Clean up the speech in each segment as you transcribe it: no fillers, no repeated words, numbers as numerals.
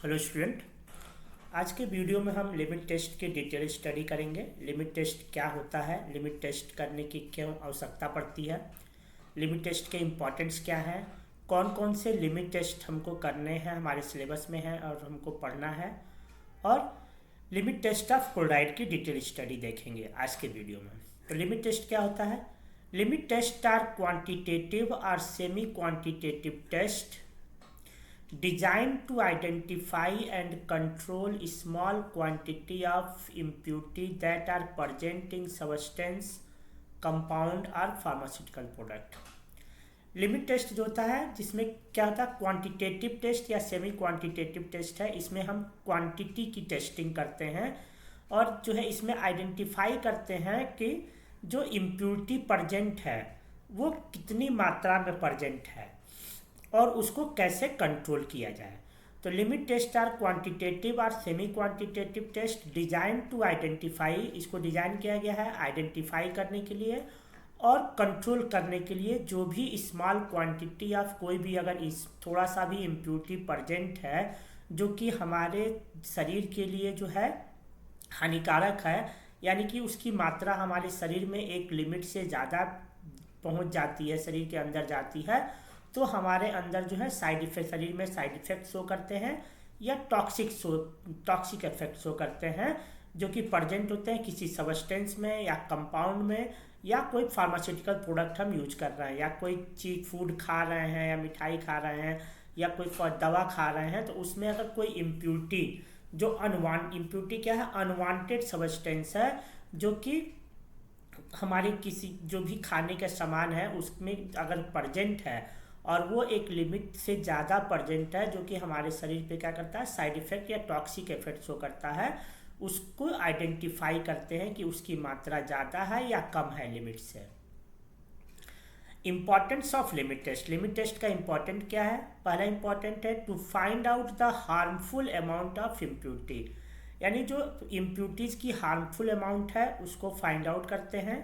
Hello student. आज के video में हम लिमिट टेस्ट की डिटेल स्टडी करेंगे। लिमिट टेस्ट क्या होता है, लिमिट टेस्ट करने की क्यों आवश्यकता पड़ती है, लिमिट टेस्ट के इम्पोर्टेंस क्या है, कौन कौन से लिमिट टेस्ट हमको करने हैं, हमारे सिलेबस में है और हमको पढ़ना है, और लिमिट टेस्ट ऑफ क्लोराइड की डिटेल स्टडी देखेंगे आज के वीडियो में। तो लिमिट टेस्ट क्या होता है? लिमिट टेस्ट आर क्वांटिटेटिव और semi quantitative test designed to identify and control small quantity of impurity that are present in substance, compound or pharmaceutical product। Limit test जो होता है जिसमें क्या होता है, क्वांटिटेटिव टेस्ट या सेमी क्वांटिटेटिव टेस्ट है। इसमें हम क्वांटिटी की टेस्टिंग करते हैं और जो है इसमें आइडेंटिफाई करते हैं कि जो इम्प्योरिटी प्रेजेंट है वो कितनी मात्रा में प्रेजेंट है और उसको कैसे कंट्रोल किया जाए। तो लिमिट टेस्ट आर क्वांटिटेटिव और semi quantitative test design to identify, इसको डिजाइन किया गया है आइडेंटिफाई करने के लिए और कंट्रोल करने के लिए जो भी स्मॉल क्वांटिटी ऑफ कोई भी अगर इस थोड़ा सा भी इम्प्योरिटी प्रेजेंट है जो कि हमारे शरीर के लिए जो है हानिकारक है, यानी कि उसकी मात्रा हमारे शरीर में एक लिमिट से ज़्यादा पहुंच जाती है, शरीर के अंदर जाती है, तो हमारे अंदर जो है साइड इफेक्ट, शरीर में साइड इफेक्ट शो करते हैं या टॉक्सिक इफेक्ट शो करते हैं जो कि प्रेजेंट होते हैं किसी सब्सटेंस में या कंपाउंड में, या कोई फार्मास्यूटिकल प्रोडक्ट हम यूज कर रहे हैं या कोई चीज फूड खा रहे हैं या मिठाई खा रहे हैं या कोई दवा खा रहे हैं, तो उसमें अगर कोई इम्प्योरिटी जो इम्प्योरिटी क्या है, अनवांटेड सब्सटेंस है जो कि हमारे किसी जो भी खाने का सामान है उसमें अगर प्रेजेंट है और वो एक लिमिट से ज़्यादा प्रेजेंट है जो कि हमारे शरीर पे क्या करता है, साइड इफेक्ट या टॉक्सिक इफेक्ट शो करता है, उसको आइडेंटिफाई करते हैं कि उसकी मात्रा ज़्यादा है या कम है लिमिट से। Importance of limit test. Limit test का इंपॉर्टेंट क्या है? पहला इंपॉर्टेंट है to find out the harmful amount of impurity, यानी जो इम्प्योरिटीज़ की हार्मफुल अमाउंट है उसको फाइंड आउट करते हैं,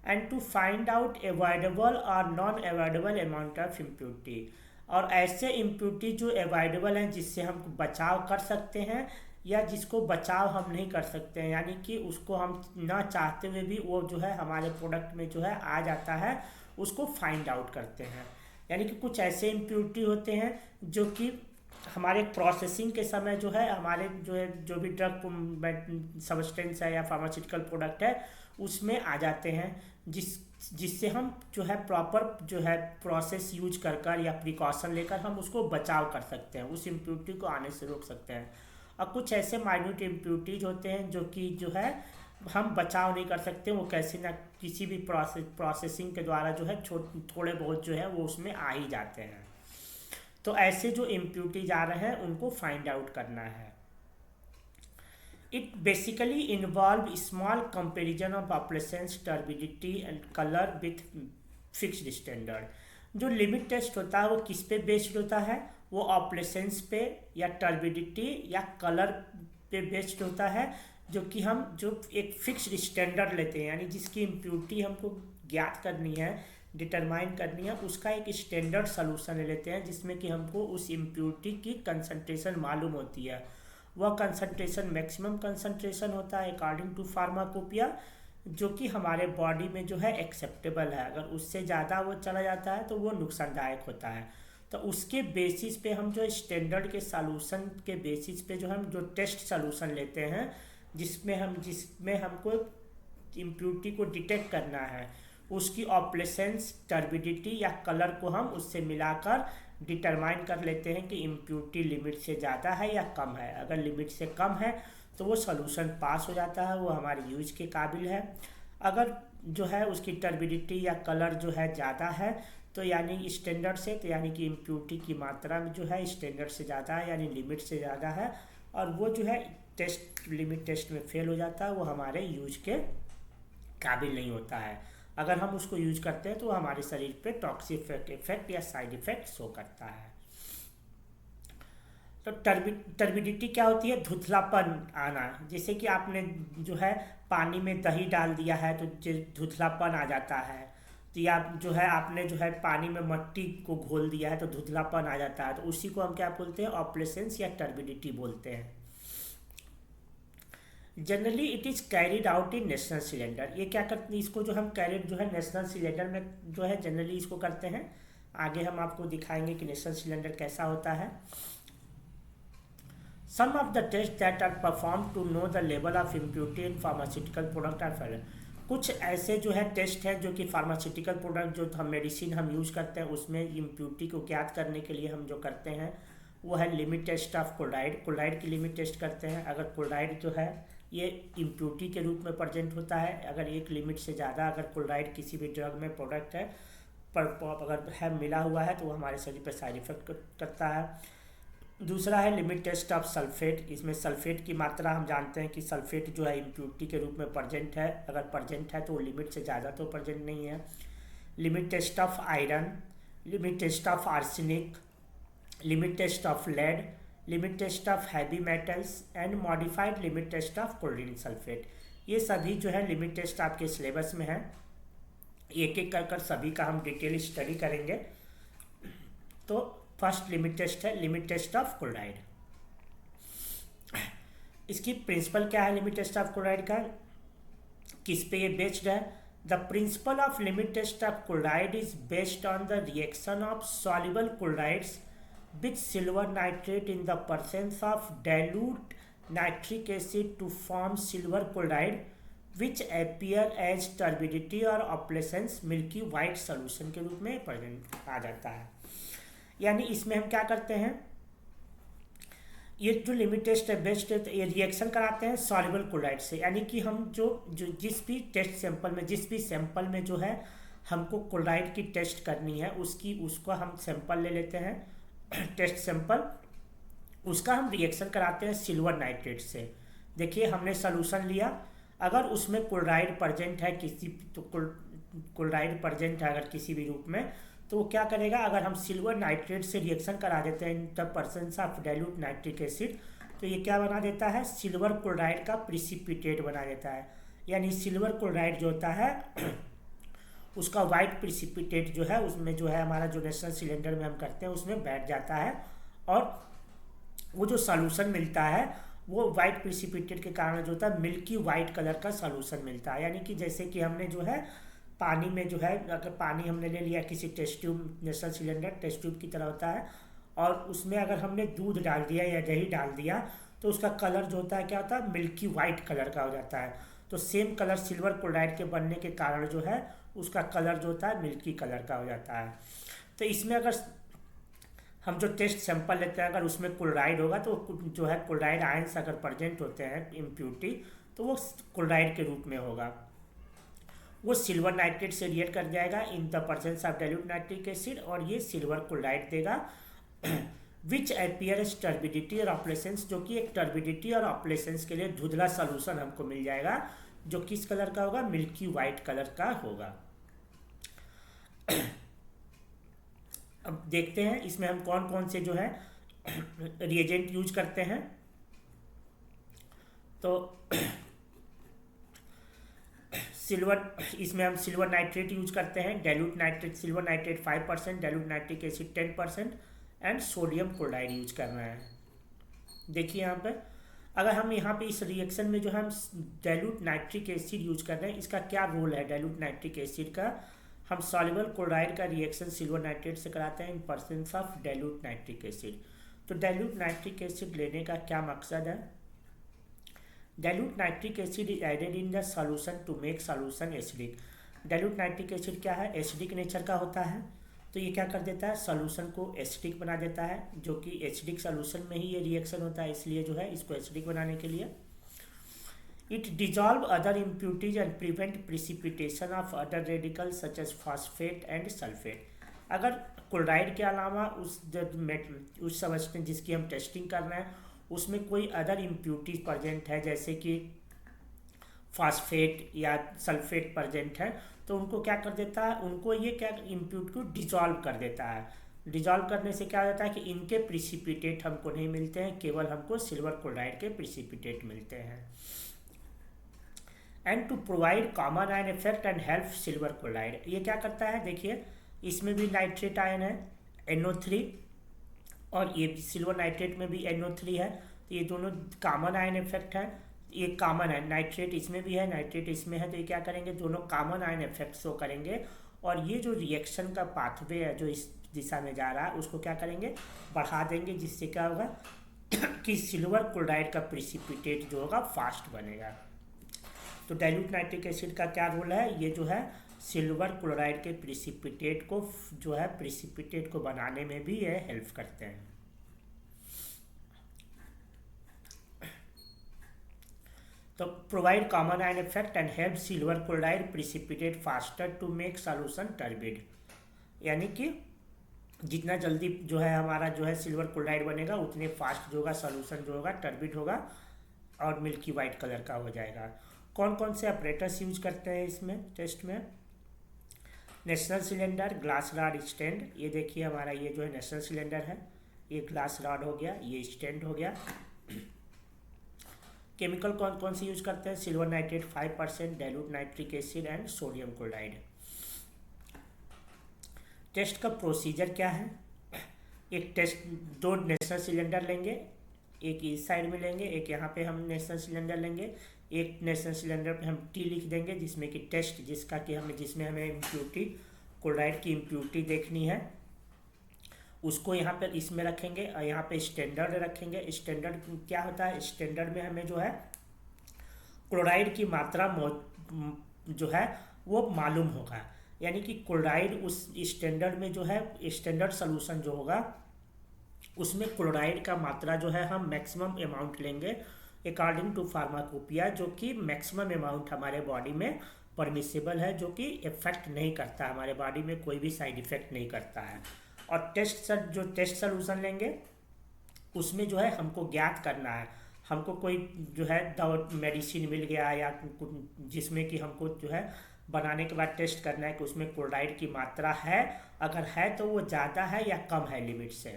and to find out avoidable और non avoidable amount of impurity, और ऐसे इम्प्योरिटी जो अवॉइडेबल हैं जिससे हम बचाव कर सकते हैं या जिसको बचाव हम नहीं कर सकते हैं, यानी कि उसको हम ना चाहते हुए भी वो जो है हमारे प्रोडक्ट में जो है आ जाता है, उसको फाइंड आउट करते हैं। यानी कि कुछ ऐसे इम्प्योरिटी होते हैं जो कि हमारे प्रोसेसिंग के समय जो है हमारे जो भी ड्रग सब्सटेंस है या फार्मास्यूटिकल प्रोडक्ट है उसमें आ जाते हैं, जिससे हम जो है प्रॉपर जो है प्रोसेस यूज कर या प्रिकॉशन लेकर हम उसको बचाव कर सकते हैं, उस इम्प्योरिटी को आने से रोक सकते हैं। और कुछ ऐसे माइन्यूट इम्प्योरिटीज होते हैं जो कि जो है हम बचाव नहीं कर सकते, वो कैसे ना किसी भी प्रोसेसिंग के द्वारा जो है थोड़े बहुत जो है वो उसमें आ ही जाते हैं। तो ऐसे जो इम्प्योरिटीज आ रहे हैं उनको फाइंड आउट करना है। It basically involve small comparison of population's turbidity and color with fixed standard। जो लिमिट टेस्ट होता है वो किस पे बेस्ड होता है? वो ऑपरेशंस पे या टर्बिडिटी या कलर पे बेस्ड होता है, जो कि हम जो एक फिक्स्ड स्टैंडर्ड लेते हैं, यानी जिसकी इम्प्योरिटी हमको ज्ञात करनी है, डिटरमाइन करनी है, उसका एक स्टैंडर्ड सोल्यूशन ले लेते हैं जिसमें कि हमको उस इम्प्योरिटी की कंसंट्रेशन मालूम होती है। वह कंसंट्रेशन मैक्सिमम कंसंट्रेशन होता है अकॉर्डिंग टू फार्माकोपिया, जो कि हमारे बॉडी में जो है एक्सेप्टेबल है। अगर उससे ज़्यादा वो चला जाता है तो वो नुकसानदायक होता है। तो उसके बेसिस पे हम जो स्टैंडर्ड के सॉल्यूशन के बेसिस पे जो हम जो टेस्ट सॉल्यूशन लेते हैं जिसमें हमको इम्प्योरिटी को डिटेक्ट करना है, उसकी ऑपरेशंस, टर्बिडिटी या कलर को हम उससे मिलाकर डिटरमाइन कर लेते हैं कि इम्प्योरिटी लिमिट से ज़्यादा है या कम है। अगर लिमिट से कम है तो वो सॉल्यूशन पास हो जाता है, वो हमारे यूज के काबिल है। अगर जो है उसकी टर्बिडिटी या कलर जो है ज़्यादा है तो यानी स्टैंडर्ड से, तो यानी कि इम्प्योरिटी की मात्रा में जो है स्टैंडर्ड से ज़्यादा है यानी लिमिट से ज़्यादा है, और वो जो है लिमिट टेस्ट में फेल हो जाता है, वो हमारे यूज के काबिल नहीं होता है। अगर हम उसको यूज करते हैं तो हमारे शरीर पे टॉक्सिक इफेक्ट या साइड इफेक्ट शो करता है। तो टर्बिडिटी क्या होती है? धुंधलापन आना। जैसे कि आपने जो है पानी में दही डाल दिया है तो धुंधलापन आ जाता है, तो या जो है आपने जो है पानी में मिट्टी को घोल दिया है तो धुंधलापन आ जाता है, तो उसी को हम क्या बोलते हैं, ऑप्लेसेंस या टर्बिडिटी बोलते हैं। Generally it is carried out in national cylinder. ये क्या करते हैं, इसको जो हम कैरिड जो है नेशनल सिलेंडर में जो है जनरली इसको करते हैं। आगे हम आपको दिखाएंगे कि नेशनल सिलेंडर कैसा होता है। Some of the test that are perform to know the level of impurity in pharmaceutical product are following. कुछ ऐसे जो है टेस्ट हैं जो कि फार्मास्यूटिकल प्रोडक्ट जो हम मेडिसिन हम यूज करते हैं उसमें इम्प्योरिटी को ज्ञात करने के लिए हम जो करते हैं वो है limit test of chloride. Chloride की लिमिट टेस्ट करते हैं। अगर क्लोराइड जो है ये इम्प्योरिटी के रूप में प्रेजेंट होता है, अगर एक लिमिट से ज़्यादा अगर क्लोराइड किसी भी ड्रग में प्रोडक्ट है पर अगर है मिला हुआ है तो वो हमारे शरीर पर साइड इफेक्ट करता है। दूसरा है लिमिट टेस्ट ऑफ सल्फेट। इसमें सल्फेट की मात्रा हम जानते हैं कि सल्फेट जो है इम्प्योरिटी के रूप में प्रेजेंट है, अगर प्रेजेंट है तो वो लिमिट से ज़्यादा तो प्रेजेंट नहीं है। Limit test of iron, limit test of arsenic, limit test of lead, limit test of heavy metals and modified limit test of chlorine sulphate. ये सभी जो है लिमिट टेस्ट आपके सिलेबस में है। एक एक कर सभी का हम डिटेल स्टडी करेंगे। तो फर्स्ट लिमिट टेस्ट है लिमिट टेस्ट ऑफ क्लोराइड। इसकी प्रिंसिपल क्या है लिमिट टेस्ट ऑफ क्लोराइड का, किस पे ये बेस्ड है। The principle of limit test of chloride is based on the reaction of soluble chlorides with silver nitrate in the presence of dilute nitric acid to form silver chloride which appear as turbidity or opalescence milky white solution के रूप में present आ जाता है। यानी इसमें हम क्या करते हैं, ये जो लिमिट टेस्ट है बेस्ट है, ये रिएक्शन कराते हैं सॉल्युबल क्लोराइड से। यानी कि हम जो जिस भी टेस्ट सैंपल में जिस भी सैंपल में जो है हमको क्लोराइड की टेस्ट करनी है उसको हम सैंपल ले लेते हैं टेस्ट सैंपल, उसका हम रिएक्शन कराते हैं सिल्वर नाइट्रेट से। देखिए हमने सॉल्यूशन लिया, अगर उसमें क्लोराइड प्रेजेंट है किसी तो क्लोराइड प्रेजेंट है अगर किसी भी रूप में तो वो क्या करेगा, अगर हम सिल्वर नाइट्रेट से रिएक्शन करा देते हैं in the presence of dilute nitric acid तो ये क्या बना देता है, सिल्वर क्लोराइड का प्रिसिपिटेट बना देता है। यानी सिल्वर क्लोराइड जो होता है उसका वाइट प्रिसिपिटेट जो है उसमें जो है हमारा जो नेशनल सिलेंडर में हम करते हैं उसमें बैठ जाता है और वो जो सॉल्यूशन मिलता है वो वाइट प्रिसिपिटेट के कारण जो होता है मिल्की वाइट कलर का सॉल्यूशन मिलता है। यानी कि जैसे कि हमने जो है पानी में जो है अगर पानी हमने ले लिया किसी test tube, national cylinder test tube की तरह होता है और उसमें अगर हमने दूध डाल दिया या दही डाल दिया तो उसका कलर जो होता है क्या होता है, मिल्की वाइट कलर का हो जाता है। तो सेम कलर सिल्वर क्लोराइड के बनने के कारण जो है उसका कलर जो होता है मिल्की कलर का हो जाता है। तो इसमें अगर हम जो टेस्ट सैंपल लेते हैं अगर उसमें क्लोराइड होगा तो जो है क्लोराइड आयंस अगर प्रेजेंट होते हैं इम्प्योरिटी तो वो क्लोराइड के रूप में होगा, वो सिल्वर नाइट्रेट से रिएक्ट कर जाएगा in the presence of dilute nitric acid और ये सिल्वर क्लोराइड देगा विच अपीयर एज टर्बिडिटी और ऑपलेसेंस, जो कि एक टर्बिडिटी और ऑपलेसेंस के लिए धुंधला सॉल्यूशन हमको मिल जाएगा जो किस कलर का होगा, मिल्की वाइट कलर का होगा। अब देखते हैं इसमें हम कौन कौन से जो है रिएजेंट यूज करते हैं। तो सिल्वर, इसमें हम सिल्वर नाइट्रेट यूज करते हैं, dilute nitrate silver nitrate 5%, dilute nitric acid 10% and sodium chloride use करना है। देखिए यहाँ पे अगर हम यहाँ पे इस रिएक्शन में जो हम डाइल्यूट नाइट्रिक एसिड यूज कर रहे हैं इसका क्या रोल है, डाइल्यूट नाइट्रिक एसिड का हम सॉल्युबल क्लोराइड का रिएक्शन सिल्वर नाइट्रेट से कराते हैं in presence of dilute nitric acid. तो डाइल्यूट नाइट्रिक एसिड लेने का क्या मकसद है, dilute nitric acid is added in the solution to make solution acidic. Dilute nitric acid क्या है, एसिडिक नेचर का होता है, तो ये क्या कर देता है सॉल्यूशन को एसिडिक बना देता है, जो कि एसिडिक सॉल्यूशन में ही ये रिएक्शन होता है, इसलिए जो है इसको एसिडिक बनाने के लिए it dissolve other impurities and prevent precipitation of other radicals such as phosphate and sulphate. अगर क्लोराइड के अलावा उस समझते हैं जिसकी हम टेस्टिंग कर रहे हैं उसमें कोई अदर इम्प्यूरिटीज प्रेजेंट है जैसे कि फॉस्फेट या सल्फेट प्रेजेंट है तो उनको क्या कर देता है, उनको ये क्या इम्प्यूरिटी को डिजॉल्व कर देता है। डिजॉल्व करने से क्या होता है कि इनके प्रिसिपिटेट हमको नहीं मिलते हैं, केवल हमको सिल्वर क्लोराइड के प्रिसिपिटेट मिलते हैं। And to provide common ion effect and help silver chloride. ये क्या करता है, देखिए इसमें भी नाइट्रेट आयन है NO3 और ये सिल्वर नाइट्रेट में भी NO3 है, तो ये दोनों कॉमन आयन इफेक्ट है। ये कॉमन है, नाइट्रेट इसमें भी है, नाइट्रेट इसमें है, तो ये क्या करेंगे, दोनों कॉमन आयन इफेक्ट शो करेंगे। और ये जो रिएक्शन का पाथवे है जो इस दिशा में जा रहा है उसको क्या करेंगे, बढ़ा देंगे, जिससे क्या होगा कि सिल्वर क्लोराइड का प्रिसिपिटेट जो होगा फास्ट बनेगा। तो डाइल्यूट नाइट्रिक एसिड का क्या रोल है, ये जो है सिल्वर क्लोराइड के प्रिसिपिटेट को जो है प्रिसिपिटेट को बनाने में भी ये हेल्प करते हैं। तो provide common ion effect and help silver chloride precipitate faster to make solution turbid, यानी कि जितना जल्दी जो है हमारा जो है सिल्वर क्लोराइड बनेगा उतने फास्ट जो होगा सॉल्यूशन जो होगा टर्बिड होगा और मिल्की वाइट कलर का हो जाएगा। कौन कौन से ऑपरेटर्स यूज करते हैं इसमें टेस्ट में, national cylinder, glass rod, stand. ये देखिए हमारा ये जो है नेशनल सिलेंडर है, ये ग्लास रॉड हो गया, ये स्टैंड हो गया। केमिकल कौन कौन से यूज करते हैं, silver nitrate 5%, dilute nitric acid and sodium chloride. Test का प्रोसीजर क्या है, एक टेस्ट दो नेशनल सिलेंडर लेंगे, एक इस साइड में लेंगे, एक यहाँ पे हम नेशनल सिलेंडर लेंगे। एक नेशनल सिलेंडर पे हम T लिख देंगे जिसमें कि टेस्ट जिसका कि जिसमें हमें इम्प्यूरिटी क्लोराइड की इम्प्यूरिटी देखनी है उसको यहाँ पर इसमें रखेंगे और यहाँ पे स्टैंडर्ड रखेंगे। स्टैंडर्ड क्या होता है, स्टैंडर्ड में हमें जो है क्लोराइड की मात्रा जो है वो मालूम होगा, यानी कि क्लोराइड उस स्टैंडर्ड में जो है स्टैंडर्ड सोल्यूशन जो होगा उसमें क्लोराइड का मात्रा जो है हम मैक्सिमम अमाउंट लेंगे अकॉर्डिंग टू फार्माकोपिया, जो कि मैक्सिमम अमाउंट हमारे बॉडी में परमिसिबल है, जो कि इफेक्ट नहीं करता, हमारे बॉडी में कोई भी साइड इफेक्ट नहीं करता है। और जो टेस्ट सोल्यूशन लेंगे उसमें जो है हमको ज्ञात करना है, हमको कोई जो है मेडिसिन मिल गया या जिसमें कि हमको जो है बनाने के बाद टेस्ट करना है कि उसमें क्लोराइड की मात्रा है, अगर है तो वो ज़्यादा है या कम है लिमिट से,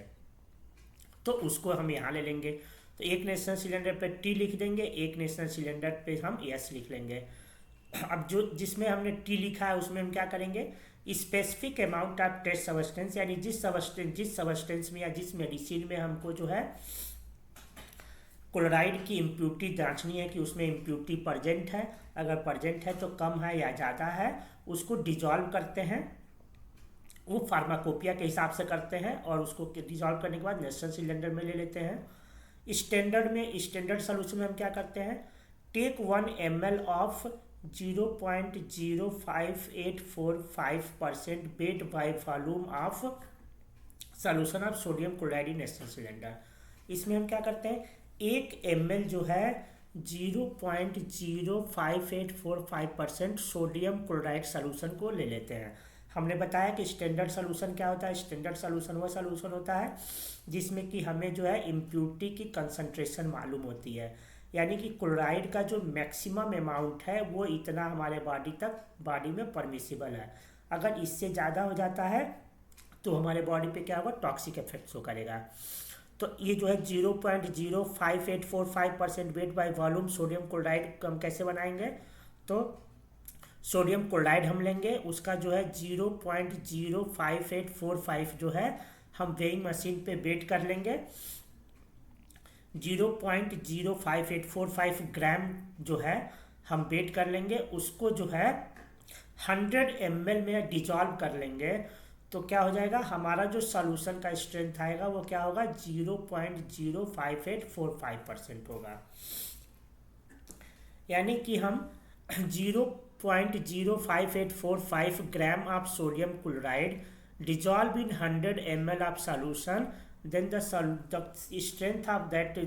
तो उसको हम यहाँ ले लेंगे। तो एक नेशनल सिलेंडर पे T लिख देंगे, एक नेशनल सिलेंडर पे हम S लिख लेंगे। अब जो जिसमें हमने T लिखा है उसमें हम क्या करेंगे, specific amount of test substance, यानी जिस सब्सटेंस में या जिस मेडिसिन में हमको जो है क्लोराइड की इम्प्यूरिटी जांचनी है कि उसमें इम्प्यूरिटी प्रेजेंट है, अगर प्रेजेंट है तो कम है या ज़्यादा है, उसको डिजॉल्व करते हैं, वो फार्माकोपिया के हिसाब से करते हैं और उसको डिजॉल्व करने के बाद नेशनल सिलेंडर में ले लेते हैं। स्टैंडर्ड सोल्यूशन में हम क्या करते हैं, take 1 ml of 0.05845% weight by volume of solution of sodium chloride in national cylinder. इसमें हम क्या करते हैं, 1 ml जो है 0.05845% सोडियम क्लोराइड सोल्यूशन को ले लेते हैं। हमने बताया कि स्टैंडर्ड सोल्यूशन क्या होता है, स्टैंडर्ड सोल्यूशन वो सोल्यूशन होता है जिसमें कि हमें जो है इम्प्यूरिटी की कंसंट्रेशन मालूम होती है, यानी कि क्लोराइड का जो मैक्सिमम अमाउंट है वो इतना हमारे बॉडी में परमिसिबल है। अगर इससे ज़्यादा हो जाता है तो हमारे बॉडी पे क्या होगा, टॉक्सिक इफेक्ट शो करेगा। तो ये जो है 0.05845% weight by volume sodium chloride हम कैसे बनाएंगे, तो सोडियम क्लोराइड हम लेंगे, उसका जो है 0.05845 जो है हम वेइंग मशीन पे वेट कर लेंगे, 0.05845 ग्राम जो है हम वेट कर लेंगे, उसको जो है 100 ml में डिजॉल्व कर लेंगे, तो क्या हो जाएगा, हमारा जो सॉल्यूशन का स्ट्रेंथ आएगा वो क्या होगा, 0.05845% होगा। यानी कि हम 0.05845 gram of sodium chloride dissolve in 100 ml of solution, then the strength of that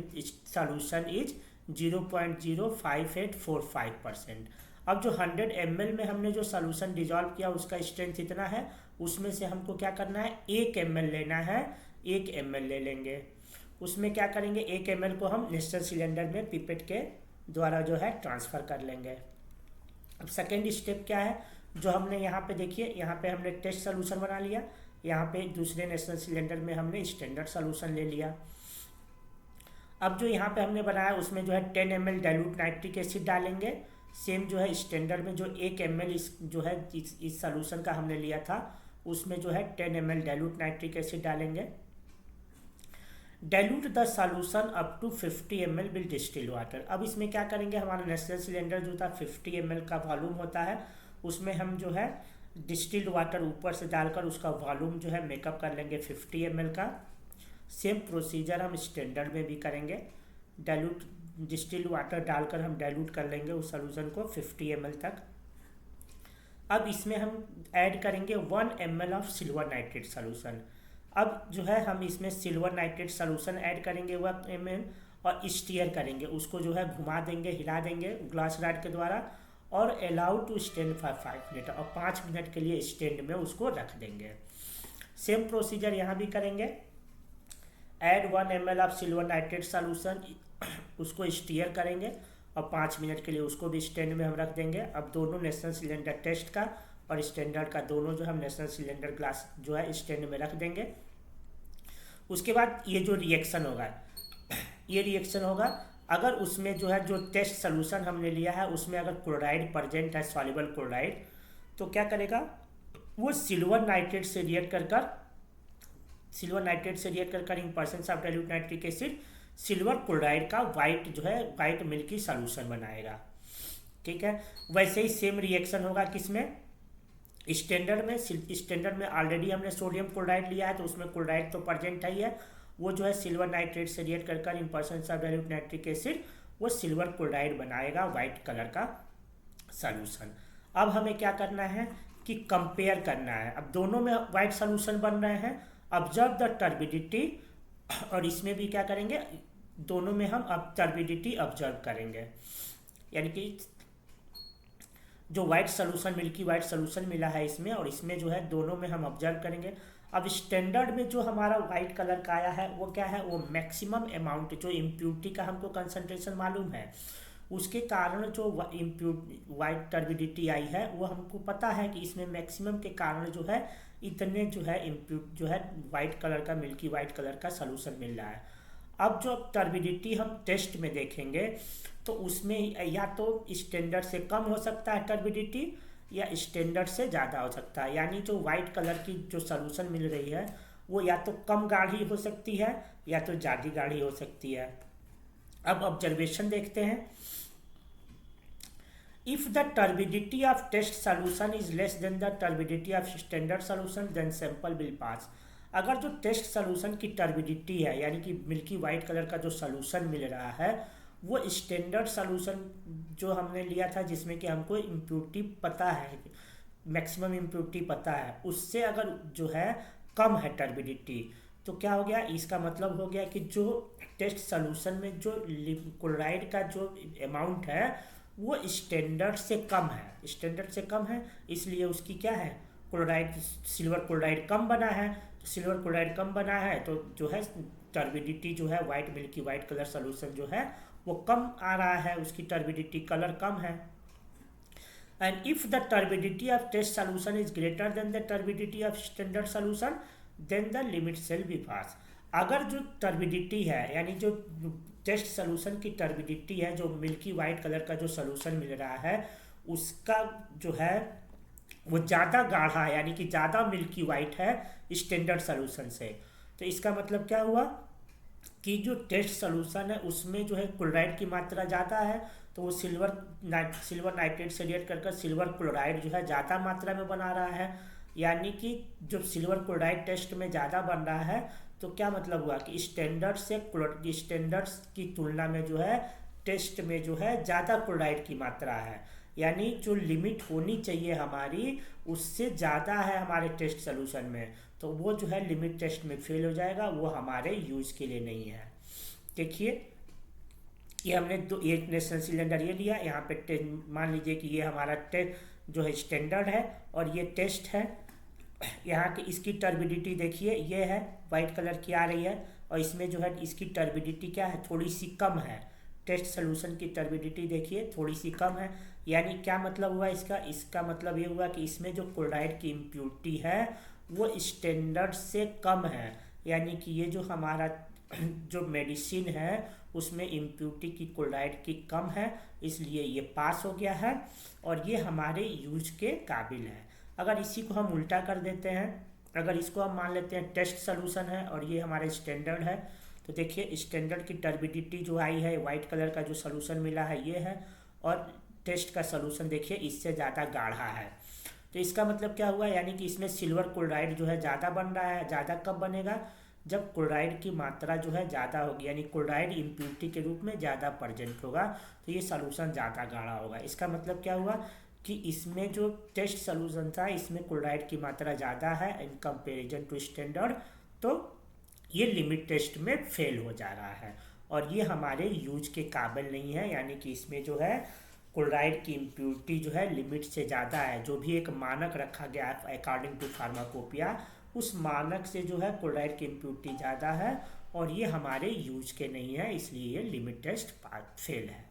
solution is 0.05845%। अब जो 100 ml में हमने जो सोल्यूशन डिजॉल्व किया उसका स्ट्रेंथ इतना है, उसमें से हमको क्या करना है, 1 ml लेना है, 1 ml ले लेंगे, उसमें क्या करेंगे, 1 ml को हम नेशनल सिलेंडर में पिपेट के द्वारा जो है ट्रांसफ़र कर लेंगे। अब सेकेंड स्टेप क्या है, जो हमने यहाँ पे देखिए, यहाँ पे हमने टेस्ट सोल्यूशन बना लिया, यहाँ पे दूसरे नेशनल सिलेंडर में हमने स्टैंडर्ड सोल्यूशन ले लिया। अब जो यहाँ पे हमने बनाया उसमें जो है 10 ml डाइल्यूट नाइट्रिक एसिड डालेंगे, सेम जो है स्टैंडर्ड में जो 1 ml इस जो है इस सॉल्यूशन का हमने लिया था, उसमें जो है 10 ml डाइल्यूट नाइट्रिक एसिड डालेंगे। Dilute the solution up to 50 ml with distilled water. अब इसमें क्या करेंगे, हमारा नेशनल सिलेंडर जो था 50 ml का वॉल्यूम होता है, उसमें हम जो है डिस्टिल्ड वाटर ऊपर से डालकर उसका वॉल्यूम जो है मेकअप कर लेंगे 50 ml का। सेम प्रोसीजर हम स्टैंडर्ड में भी करेंगे। डाइल्यूट डिस्टिल्ड वाटर डालकर हम डाइल्यूट कर लेंगे उस सॉल्यूशन को 50 ml तक। अब इसमें हम ऐड करेंगे 1 ml of silver nitrate solution. अब जो है हम इसमें सिल्वर नाइट्रेट सॉल्यूशन ऐड करेंगे 1 ml और स्टीयर करेंगे, उसको जो है घुमा देंगे, हिला देंगे ग्लास रॉड के द्वारा, और allow to stand for 5 minute, और 5 मिनट के लिए स्टैंड में उसको रख देंगे। सेम प्रोसीजर यहाँ भी करेंगे। Add 1 ml of silver nitrate solution, उसको स्टीयर करेंगे और 5 मिनट के लिए उसको भी स्टैंड में हम रख देंगे। अब दोनों नेशनल सिलेंडर टेस्ट का और स्टैंडर्ड का दोनों जो हम नेशनल सिलेंडर ग्लास जो है स्टैंड में रख देंगे। उसके बाद ये जो रिएक्शन होगा, ये रिएक्शन होगा अगर उसमें जो है जो टेस्ट सोल्यूशन हमने लिया है उसमें अगर क्लोराइड प्रेजेंट है, सॉल्युबल क्लोराइड, तो क्या करेगा वो सिल्वर नाइट्रेट से रिएक्ट कर in percent of dilute nitric acid silver chloride का वाइट जो है वाइट मिल्की सॉल्यूशन बनाएगा। ठीक है, वैसे ही सेम रिएक्शन होगा किसमें, स्टैंडर्ड में। स्टैंडर्ड में ऑलरेडी हमने सोडियम क्लोराइड लिया है तो उसमें क्लोराइड तो प्रेजेंट है ही है, वो जो है सिल्वर नाइट्रेट से रिएक्ट कर in percent of dilute nitric acid वो सिल्वर क्लोराइड बनाएगा वाइट कलर का सॉल्यूशन। अब हमें क्या करना है कि कंपेयर करना है। अब दोनों में वाइट सॉल्यूशन बन रहे हैं, ऑब्जर्व द टर्बिडिटी, और इसमें भी क्या करेंगे, दोनों में हम अब टर्बिडिटी ऑब्जर्व करेंगे, यानी कि जो white solution milky white solution मिला है इसमें और इसमें जो है दोनों में हम ऑब्जर्व करेंगे। अब स्टैंडर्ड में जो हमारा वाइट कलर का आया है वो क्या है, वो मैक्सिमम अमाउंट जो इम्प्यूरिटी का हमको कंसंट्रेशन मालूम है उसके कारण जो वाइट टर्बिडिटी आई है वो हमको पता है कि इसमें मैक्सिमम के कारण जो है इतने जो है जो है वाइट कलर का मिल्की वाइट कलर का सॉल्यूशन मिल रहा है। अब जो टर्बिडिटी हम टेस्ट में देखेंगे तो उसमें या तो स्टैंडर्ड से कम हो सकता है टर्बिडिटी या स्टैंडर्ड से ज़्यादा हो सकता है, यानी जो वाइट कलर की जो सॉल्यूशन मिल रही है वो या तो कम गाढ़ी हो सकती है या तो ज़्यादा गाढ़ी हो सकती है। अब ऑब्जर्वेशन देखते हैं। If the turbidity of test solution is less than the turbidity of standard solution, then sample will pass. अगर जो टेस्ट सोल्यूशन की टर्बिडिटी है यानी कि मिल्की वाइट कलर का जो सोल्यूशन मिल रहा है वो स्टैंडर्ड सोल्यूशन जो हमने लिया था जिसमें कि हमको इम्प्यूरिटी पता है, मैक्सिमम इम्प्यूरिटी पता है, उससे अगर जो है कम है टर्बिडिटी तो क्या हो गया, इसका मतलब हो गया कि जो टेस्ट सोल्यूशन में जो क्लोराइड का जो अमाउंट है वो स्टैंडर्ड से कम है, इसलिए उसकी क्या है क्लोराइड सिल्वर क्लोराइड कम बना है। तो सिल्वर क्लोराइड कम बना है तो जो है टर्बिडिटी जो है white milky white colour solution जो है वो कम आ रहा है, उसकी टर्बिडिटी कलर कम है। And if the turbidity of test solution is greater than the turbidity of standard solution then the limit shall be pass. अगर जो टर्बिडिटी है यानी जो टेस्ट सोल्यूशन की टर्बिडिटी है जो मिल्की वाइट कलर का जो सोल्यूशन मिल रहा है उसका जो है वो ज़्यादा गाढ़ा है यानी कि ज़्यादा मिल्की वाइट है स्टैंडर्ड सोल्यूशन से, तो इसका मतलब क्या हुआ कि जो टेस्ट सोल्यूशन है उसमें जो है क्लोराइड की मात्रा ज़्यादा है तो वो सिल्वर नाइट्रेट से रिएक्ट कर सिल्वर क्लोराइड जो है ज़्यादा मात्रा में बना रहा है, यानी कि जब सिल्वर क्लोराइड टेस्ट में ज़्यादा बन रहा है तो क्या मतलब हुआ कि स्टैंडर्ड की तुलना में जो है टेस्ट में जो है ज़्यादा क्लोराइड की मात्रा है, यानी जो लिमिट होनी चाहिए हमारी उससे ज़्यादा है हमारे टेस्ट सोल्यूशन में, तो वो जो है लिमिट टेस्ट में फेल हो जाएगा, वो हमारे यूज़ के लिए नहीं है। देखिए ये हमने एक नेशनल सिलेंडर ये लिया, यहाँ पे मान लीजिए कि ये हमारा जो है स्टैंडर्ड है और ये टेस्ट है। यहाँ की इसकी टर्बिडिटी देखिए ये है वाइट कलर की आ रही है और इसमें जो है इसकी टर्बिडिटी क्या है थोड़ी सी कम है। टेस्ट सोल्यूशन की टर्बिडिटी देखिए थोड़ी सी कम है, यानी क्या मतलब हुआ इसका मतलब ये हुआ कि इसमें जो क्लोराइड की इम्प्यूरिटी है वो स्टैंडर्ड से कम है, यानी कि ये जो हमारा जो मेडिसिन है उसमें इम्प्यूरिटी की क्लोराइड की कम है, इसलिए ये पास हो गया है और ये हमारे यूज के काबिल है। अगर इसी को हम उल्टा कर देते हैं, अगर इसको हम मान लेते हैं टेस्ट सोल्यूशन है और ये हमारे स्टैंडर्ड है, तो देखिए स्टैंडर्ड की टर्बिडिटी जो आई है, वाइट कलर का जो सोल्यूशन मिला है ये है, और टेस्ट का सोल्यूशन देखिए इससे ज़्यादा गाढ़ा है। तो इसका मतलब क्या हुआ, यानी कि इसमें सिल्वर क्लोराइड जो है ज़्यादा बन रहा है। ज़्यादा कब बनेगा, जब क्लोराइड की मात्रा जो है ज़्यादा होगी, यानी क्लोराइड इम्प्यूरिटी के रूप में ज़्यादा प्रेजेंट होगा, तो ये सोल्यूशन ज़्यादा गाढ़ा होगा। इसका मतलब क्या हुआ कि इसमें जो टेस्ट सोल्यूशन था इसमें क्लोराइड की मात्रा ज़्यादा है इन कंपेरिजन टू स्टैंडर्ड, तो ये लिमिट टेस्ट में फेल हो जा रहा है और ये हमारे यूज के काबिल नहीं है। यानी कि इसमें जो है क्लोराइड की इम्प्यूरिटी जो है लिमिट से ज़्यादा है। जो भी एक मानक रखा गया है अकॉर्डिंग टू फार्माकोपिया, उस मानक से जो है क्लोराइड की इम्प्यूरिटी ज़्यादा है और ये हमारे यूज के नहीं है, इसलिए ये लिमिट टेस्ट फेल है।